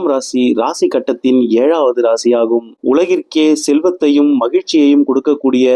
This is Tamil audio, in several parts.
துலாம் ராசி ராசி கட்டத்தின் 7வது ராசியாகும். உலகிற்கே செல்வத்தையும் மகிழ்ச்சியையும் கொடுக்கக்கூடிய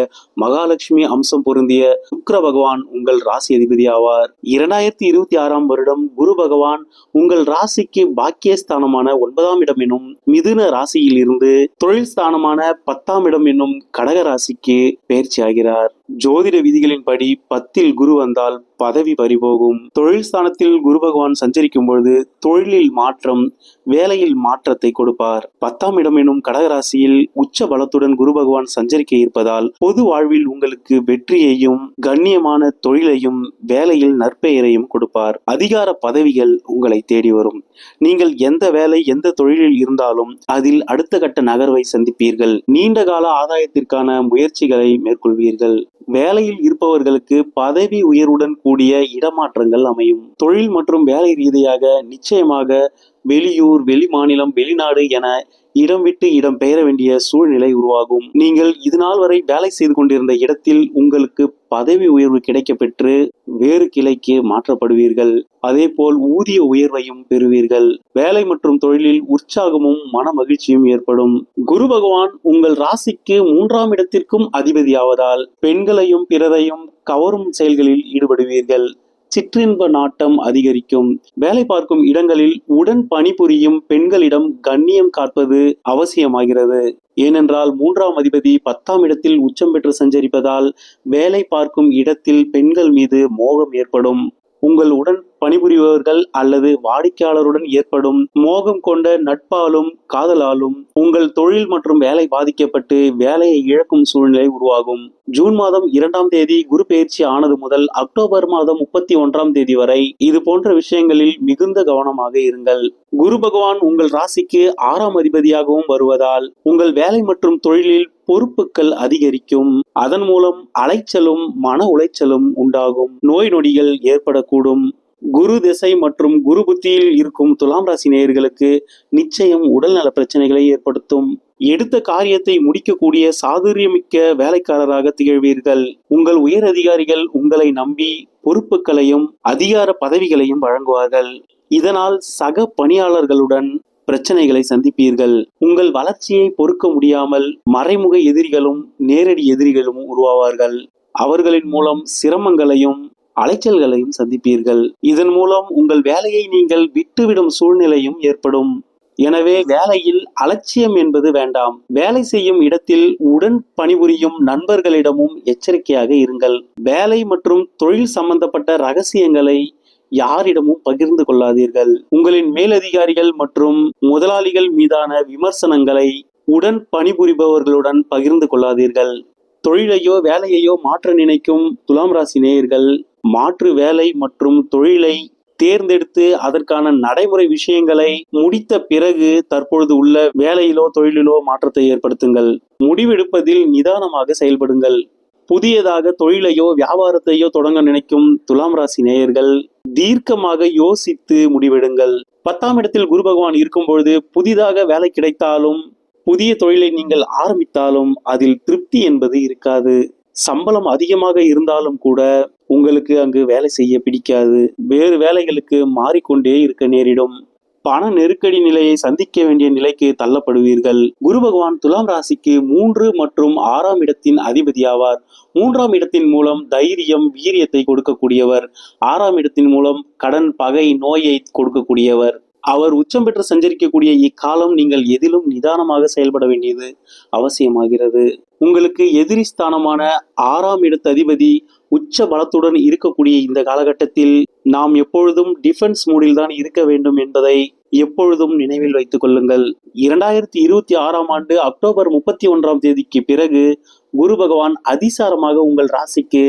மகாலட்சுமி அம்சம் பொருந்திய சுக்கிர பகவான் உங்கள் ராசி அதிபதி ஆவார். 2026ஆம் வருடம் குரு பகவான் உங்கள் ராசிக்கு பாக்கியஸ்தானமான 9ஆம் இடம் என்னும் மிதுன ராசியில் இருந்து தொழில் ஸ்தானமான 10ஆம் இடம் என்னும் கடக ராசிக்கு பெயர்ச்சி ஆகிறார். ஜோதிட விதிகளின்படி 10ல் குரு வந்தால் பதவி பறிபோகும். தொழில் ஸ்தானத்தில் குரு பகவான் சஞ்சரிக்கும் பொழுது தொழிலில் மாற்றம், வேலையில் மாற்றத்தை கொடுப்பார். 10ஆம் இடம் எனும் கடகராசியில் உச்ச பலத்துடன் குரு பகவான் சஞ்சரிக்க இருப்பதால் பொது வாழ்வில் உங்களுக்கு வெற்றியையும் கண்ணியமான தொழிலையும் வேலையில் நற்பெயரையும் கொடுப்பார். அதிகார பதவிகள் உங்களை தேடி வரும். நீங்கள் எந்த வேலை எந்த தொழிலில் இருந்தாலும் அதில் அடுத்த கட்ட நகர்வை சந்திப்பீர்கள். நீண்ட கால ஆதாயத்திற்கான முயற்சிகளை மேற்கொள்வீர்கள். வேலையில் இருப்பவர்களுக்கு பதவி உயர்வுடன் கூடிய இடமாற்றங்கள் அமையும். தொழில் மற்றும் வேலை ரீதியாக நிச்சயமாக வெளியூர், வெளிமாநிலம், வெளிநாடு என இடம் விட்டு இடம் பெயர வேண்டிய சூழ்நிலை உருவாகும். நீங்கள் இதுநாள் வரை வேலை செய்து கொண்டிருந்த இடத்தில் உங்களுக்கு பதவி உயர்வு கிடைக்க பெற்று வேறு கிளைக்கு மாற்றப்படுவீர்கள். அதே போல் ஊதிய உயர்வையும் பெறுவீர்கள். வேலை மற்றும் தொழிலில் உற்சாகமும் மன மகிழ்ச்சியும் ஏற்படும். குரு பகவான் உங்கள் ராசிக்கு 3ஆம் இடத்திற்கும் அதிபதியாவதால் பெண்களையும் பிறரையும் கவரும் செயல்களில் ஈடுபடுவீர்கள். சிற்றின்ப நாட்டம் அதிகரிக்கும். வேலை பார்க்கும் இடங்களில் உடன் பணிபுரியும் பெண்களிடம் கண்ணியம் காப்பது அவசியமாகிறது. ஏனென்றால் 3ஆம் அதிபதி 10ஆம் இடத்தில் உச்சம் பெற்று சஞ்சரிப்பதால் வேலை பார்க்கும் இடத்தில் பெண்கள் மீது மோகம் ஏற்படும். உங்கள் உடன் பணிபுரிபவர்கள் அல்லது வாடிக்கையாளருடன் ஏற்படும் மோகம் கொண்ட நட்பாலும் காதலாலும் உங்கள் தொழில் மற்றும் வேலை பாதிக்கப்பட்டு வேலையை இழக்கும் சூழ்நிலை உருவாகும். ஜூன் மாதம் 2ஆம் தேதி குரு பெயர்ச்சி ஆனது முதல் அக்டோபர் மாதம் 31ஆம் தேதி வரை இது போன்ற விஷயங்களில் மிகுந்த கவனமாக இருங்கள். குரு பகவான் உங்கள் ராசிக்கு 6ஆம் அதிபதியாகவும் வருவதால் உங்கள் வேலை மற்றும் தொழிலில் பொறுப்புகள் அதிகரிக்கும். அதன் மூலம் அலைச்சலும் மன உளைச்சலும் உண்டாகும். நோய் நொடிகள் ஏற்படக்கூடும். குரு திசை மற்றும் குரு புத்தியில் இருக்கும் துலாம் ராசி நேயர்களுக்கு நிச்சயம் உடல்நல பிரச்சனைகளை ஏற்படுத்தும். எடுத்த காரியத்தை முடிக்கக்கூடிய சாதுரியமிக்க வேலைக்காரராக திகழ்வீர்கள். உங்கள் உயர் அதிகாரிகள் உங்களை நம்பி பொறுப்புகளையும் அதிகார பதவிகளையும் வழங்குவார்கள். இதனால் சக பணியாளர்களுடன் பிரச்சனைகளை சந்திப்பீர்கள். உங்கள் வளர்ச்சியை பொறுக்க முடியாமல் மறைமுக எதிரிகளும் நேரடி எதிரிகளும் உருவாவார்கள். அவர்களின் மூலம் சிரமங்களையும் அலைச்சல்களையும் சந்திப்பீர்கள். இதன் மூலம் உங்கள் வேலையை நீங்கள் விட்டுவிடும் சூழ்நிலையும் ஏற்படும். எனவே வேலையில் அலட்சியம் என்பது வேண்டாம். வேலை செய்யும் இடத்தில் உடன் பணிபுரியும் நண்பர்களிடமும் எச்சரிக்கையாக இருங்கள். வேலை மற்றும் தொழில் சம்பந்தப்பட்ட ரகசியங்களை யாரிடமும் பகிர்ந்து கொள்ளாதீர்கள். உங்களின் மேலதிகாரிகள் மற்றும் முதலாளிகள் மீதான விமர்சனங்களை உடன் பணிபுரிபவர்களுடன் பகிர்ந்து கொள்ளாதீர்கள். தொழிலையோ வேலையையோ மாற்ற நினைக்கும் துலாம் ராசி நேயர்கள் மாற்று வேலை மற்றும் தொழிலை தேர்ந்தெடுத்து அதற்கான நடைமுறை விஷயங்களை முடித்த பிறகு தற்பொழுது உள்ள வேலையிலோ தொழிலிலோ மாற்றத்தை ஏற்படுத்துங்கள். முடிவெடுப்பதில் நிதானமாக செயல்படுங்கள். புதியதாக தொழிலையோ வியாபாரத்தையோ தொடங்க நினைக்கும் துலாம் ராசி நேயர்கள் தீர்க்கமாக யோசித்து முடிவெடுங்கள். 10ஆம் இடத்தில் குரு பகவான் இருக்கும் பொழுது புதிதாக வேலை கிடைத்தாலும் புதிய தொழிலை நீங்கள் ஆரம்பித்தாலும் அதில் திருப்தி என்பது இருக்காது. சம்பளம் அதிகமாக இருந்தாலும் கூட உங்களுக்கு அங்கு வேலை செய்ய பிடிக்காது. வேறு வேலைகளுக்கு மாறிக்கொண்டே இருக்க நேரிடும். பண நெருக்கடி நிலையை சந்திக்க வேண்டிய நிலைக்கு தள்ளப்படுவீர்கள். குரு பகவான் துலாம் ராசிக்கு 3 மற்றும் 6ஆம் இடத்தின் அதிபதியாவார். 3ஆம் இடத்தின் மூலம் தைரியம், வீரியத்தை கொடுக்கக்கூடியவர். 6ஆம் இடத்தின் மூலம் கடன், பகை, நோயை கொடுக்கக்கூடியவர். அவர் உச்சம் பெற்று சஞ்சரிக்கக்கூடிய இக்காலம் நீங்கள் எதிலும் நிதானமாக செயல்பட வேண்டியது அவசியமாகிறது. உங்களுக்கு எதிரி ஸ்தானமான 6ஆம் இடத்து அதிபதி உச்ச பலத்துடன் இருக்கக்கூடிய இந்த காலகட்டத்தில் நாம் எப்பொழுதும் டிஃபென்ஸ் மூடில் தான் இருக்க வேண்டும் என்பதை எப்பொழுதும் நினைவில் வைத்துக் கொள்ளுங்கள். 2026ஆம் ஆண்டு அக்டோபர் 31ஆம் தேதிக்கு பிறகு குரு பகவான் அதிசாரமாக உங்கள் ராசிக்கு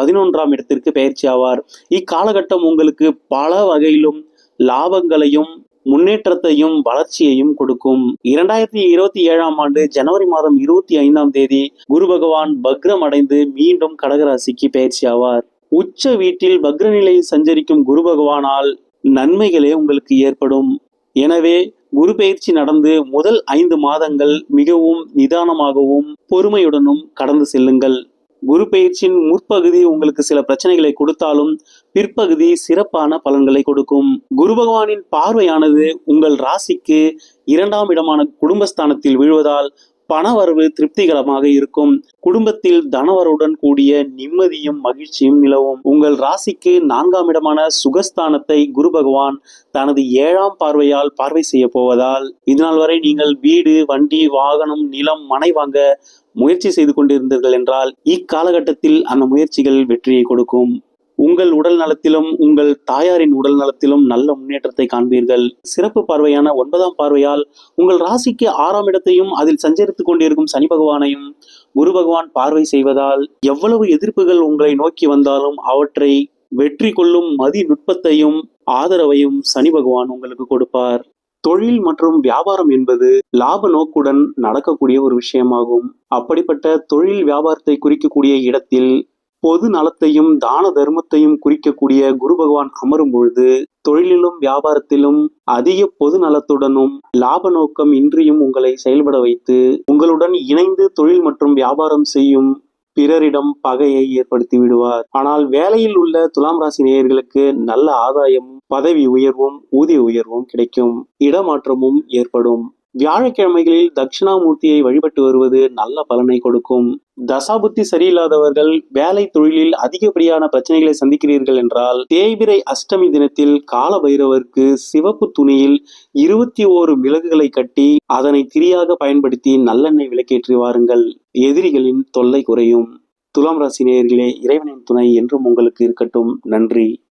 11ஆம் இடத்திற்கு பெயர்ச்சி ஆவார். இக்காலகட்டம் உங்களுக்கு பல வகையிலும் லாபங்களையும் முன்னேற்றத்தையும் வளர்ச்சியையும் கொடுக்கும். 2027ஆம் ஆண்டு ஜனவரி மாதம் 25ஆம் தேதி குரு பகவான் பக்ரம் அடைந்து மீண்டும் கடகராசிக்கு பெயர்ச்சி ஆவார். உச்ச வீட்டில் பக்ர நிலையில் சஞ்சரிக்கும் குரு பகவானால் நன்மைகளே உங்களுக்கு ஏற்படும். எனவே குரு பெயர்ச்சி நடந்து முதல் 5 மாதங்கள் மிகவும் நிதானமாகவும் பொறுமையுடனும் கடந்து செல்லுங்கள். குரு பெயர்ச்சியின் முற்பகுதி உங்களுக்கு சில பிரச்சனைகளை கொடுத்தாலும் பிற்பகுதி சிறப்பான பலன்களை கொடுக்கும். குரு பகவானின் பார்வையானது உங்கள் ராசிக்கு 2ஆம் இடமான குடும்பஸ்தானத்தில் விழுவதால் பணவரவு திருப்திகரமாக இருக்கும். குடும்பத்தில் தனவரவுடன் கூடிய நிம்மதியும் மகிழ்ச்சியும் நிலவும். உங்கள் ராசிக்கு 4ஆம் இடமான சுகஸ்தானத்தை குரு பகவான் தனது 7ஆம் பார்வையால் பார்வை செய்ய போவதால் இதுநாள் வரை நீங்கள் வீடு, வண்டி, வாகனம், நிலம், மனை வாங்க முயற்சி செய்து கொண்டிருந்தீர்கள் என்றால் இக்காலகட்டத்தில் அந்த முயற்சிகள் வெற்றியை கொடுக்கும். உங்கள் உடல் நலத்திலும் உங்கள் தாயாரின் உடல் நலத்திலும் நல்ல முன்னேற்றத்தை காண்பீர்கள். சிறப்பு பார்வையான 9ஆம் பார்வையால் உங்கள் ராசிக்கு 6ஆம் இடத்தையும் அதில் சஞ்சரித்துக் கொண்டிருக்கும் சனி பகவானையும் குரு பகவான் பார்வை செய்வதால் எவ்வளவு எதிர்ப்புகள் உங்களை நோக்கி வந்தாலும் அவற்றை வெற்றி கொள்ளும் மதி நுட்பத்தையும் ஆதரவையும் சனி பகவான் உங்களுக்கு கொடுப்பார். தொழில் மற்றும் வியாபாரம் என்பது லாப நோக்குடன் நடக்கக்கூடிய ஒரு விஷயமாகும். அப்படிப்பட்ட தொழில் வியாபாரத்தை குறிக்கக்கூடிய இடத்தில் பொது நலத்தையும் தான தர்மத்தையும் குறிக்கக்கூடிய குரு பகவான் அமரும் பொழுது தொழிலிலும் வியாபாரத்திலும் அதிக பொது நலத்துடனும் லாப நோக்கம் இன்றியும் உங்களை செயல்பட வைத்து உங்களுடன் இணைந்து தொழில் மற்றும் வியாபாரம் செய்யும் பிறரிடம் பகையை ஏற்படுத்தி விடுவார். ஆனால் வேலையில் உள்ள துலாம் ராசி நேயர்களுக்கு நல்ல ஆதாயமும் பதவி உயர்வும் ஊதிய உயர்வும் கிடைக்கும். இடமாற்றமும் ஏற்படும். வியாழக்கிழமைகளில் தட்சிணாமூர்த்தியை வழிபட்டு வருவது நல்ல பலனை கொடுக்கும். தசாபுத்தி சரியில்லாதவர்கள் வேலை தொழிலில் அதிகப்படியான பிரச்சனைகளை சந்திக்கிறீர்கள் என்றால் தேய்பிரை அஷ்டமி தினத்தில் கால பைரவருக்கு சிவப்பு துணியில் 21 மிளகுகளை கட்டி அதனை திரியாக பயன்படுத்தி நல்லெண்ணெய் விளக்கேற்றி வாருங்கள். எதிரிகளின் தொல்லை குறையும். துலாம் ராசி நேயர்களே, இறைவனின் துணை என்றும் உங்களுக்கு இருக்கட்டும். நன்றி.